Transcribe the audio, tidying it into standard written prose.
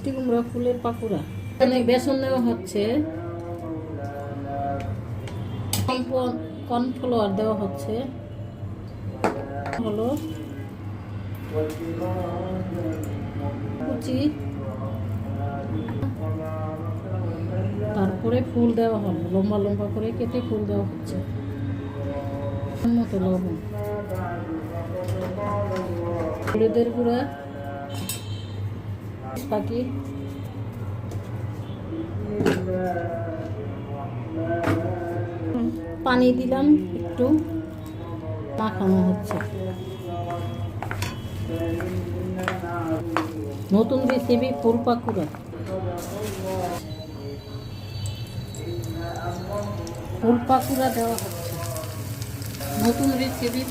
মিষ্টি কুমড়া ফুলের পাকুড়া। এখানে বেসন নেওয়া হচ্ছে, কর্নফ্লাওয়ার দেওয়া হচ্ছে, হলো কুচি, তারপরে ফুল দেওয়া হলো, লম্বা লম্বা করে কেটে ফুল দেওয়া হচ্ছে, মতো লবণ, হলুদের গুঁড়া, পাখি, পানি দিলাম, একটু মাখানো হচ্ছে। নতুন রেসিপি ফুল পাকুড়া। ফুল পাকুড়া দেওয়া হচ্ছে, নতুন রেসিপি।